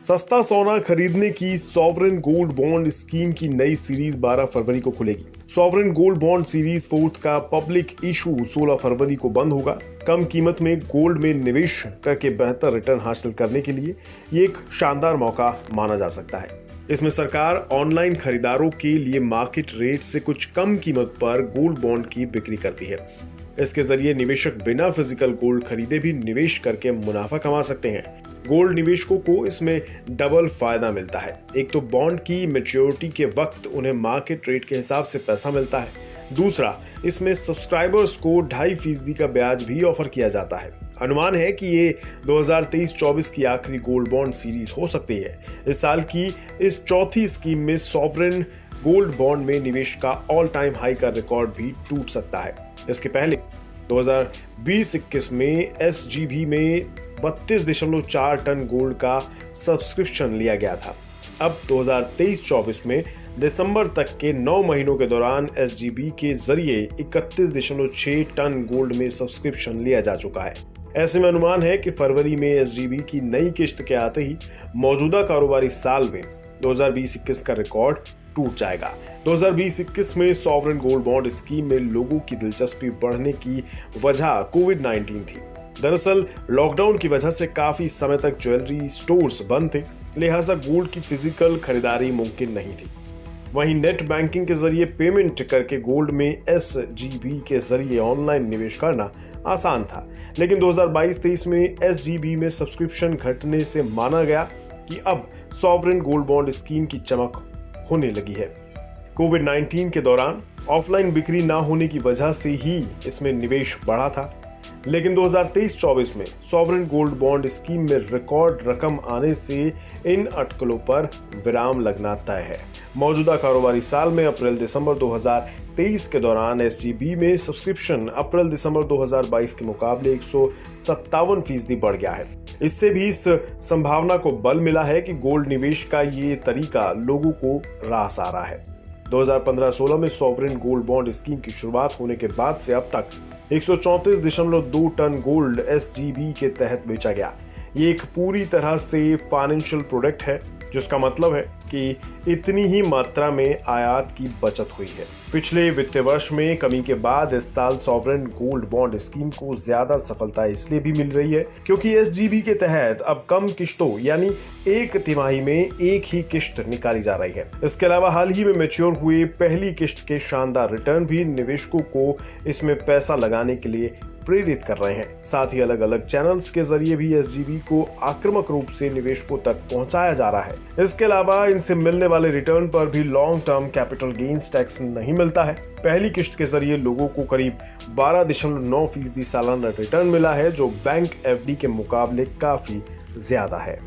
सस्ता सोना खरीदने की सॉवरेन गोल्ड बॉन्ड स्कीम की नई सीरीज 12 फरवरी को खुलेगी। सॉवरेन गोल्ड बॉन्ड सीरीज 4 का पब्लिक इशू 16 फरवरी को बंद होगा। कम कीमत में गोल्ड में निवेश करके बेहतर रिटर्न हासिल करने के लिए ये एक शानदार मौका माना जा सकता है। इसमें सरकार ऑनलाइन खरीदारों के लिए मार्केट रेट से कुछ कम कीमत पर गोल्ड बॉन्ड की बिक्री करती है। इसके जरिए निवेशक बिना फिजिकल गोल्ड खरीदे भी निवेश करके मुनाफा कमा सकते हैं। गोल्ड निवेशकों को इसमें डबल फायदा मिलता है। एक तो बॉन्ड की मैच्योरिटी के वक्त उन्हें मार्केट रेट के हिसाब से पैसा मिलता है। दूसरा, इसमें सब्सक्राइबर्स को 2.5% का ब्याज भी ऑफर किया जाता है। अनुमान है कि ये 2023-24 की आखिरी गोल्ड बॉन्ड सीरीज हो सकती है। इस साल की इस चौथी स्कीम में सॉवरेन गोल्ड बॉन्ड में निवेश का ऑल टाइम हाई का रिकॉर्ड भी टूट सकता है। इसके पहले 2020-21 में SGB में 32.4 टन गोल्ड का सब्सक्रिप्शन लिया गया था। अब 2023-24 में दिसंबर तक के 9 महीनों के दौरान SGB के जरिए 31.6 टन गोल्ड में सब्सक्रिप्शन लिया जा चुका है। ऐसे में अनुमान है कि फरवरी में SGB की नई किस्त के आते ही मौजूदा कारोबारी साल में 2020-21 का रिकॉर्ड टूट जाएगा। 2020-21 में सॉवरेन गोल्ड बॉन्ड स्कीम में लोगों की दिलचस्पी बढ़ने की वजह कोविड-19 थी। दरअसल लॉकडाउन की वजह से काफी समय तक ज्वेलरी स्टोर्स बंद थे, लिहाजा गोल्ड की फिजिकल खरीदारी मुमकिन नहीं थी। वहीं नेट बैंकिंग के जरिए पेमेंट करके गोल्ड में SGB के जरिए ऑनलाइन निवेश करना आसान था। लेकिन 2022-23 में SGB में सब्सक्रिप्शन घटने से माना गया कि अब सॉवरेन गोल्ड बॉन्ड स्कीम की चमक होने लगी है। कोविड-19 के दौरान ऑफलाइन बिक्री ना होने की वजह से ही इसमें निवेश बढ़ा था। लेकिन 2023-24 में सॉवरेन गोल्ड बॉन्ड स्कीम में रिकॉर्ड रकम आने से इन अटकलों पर विराम लगना तय है। मौजूदा कारोबारी साल में अप्रैल-दिसंबर 2023 के दौरान SGB में सब्सक्रिप्शन अप्रैल-दिसंबर 2022 के मुकाबले 157% बढ़ गया है। इससे भी इस संभावना को बल मिला है कि गोल्ड निवेश का ये तरीका लोगों को रास आ रहा है। 2015-16 में सॉवरेन गोल्ड बॉन्ड स्कीम की शुरुआत होने के बाद से अब तक 134.2 टन गोल्ड SGB के तहत बेचा गया। ये एक पूरी तरह से फाइनेंशियल प्रोडक्ट है, जिसका मतलब है कि इतनी ही मात्रा में आयात की बचत हुई है। पिछले वित्तीय वर्ष में कमी के बाद इस साल सॉवरेन गोल्ड बॉन्ड स्कीम को ज्यादा सफलता इसलिए भी मिल रही है क्योंकि SGB के तहत अब कम किस्तों यानी एक तिमाही में एक ही किस्त निकाली जा रही है। इसके अलावा हाल ही में मैच्योर हुए पहली किस्त के शानदार रिटर्न भी निवेशकों को इसमें पैसा लगाने के लिए प्रेरित कर रहे हैं। साथ ही अलग अलग चैनल्स के जरिए भी SGB को आक्रामक रूप से निवेशकों तक पहुंचाया जा रहा है। इसके अलावा इनसे मिलने वाले रिटर्न पर भी long term capital gains tax नहीं मिलता है। पहली किस्त के जरिए लोगों को करीब 12.9% सालाना रिटर्न मिला है, जो बैंक FD के मुकाबले काफी ज्यादा है।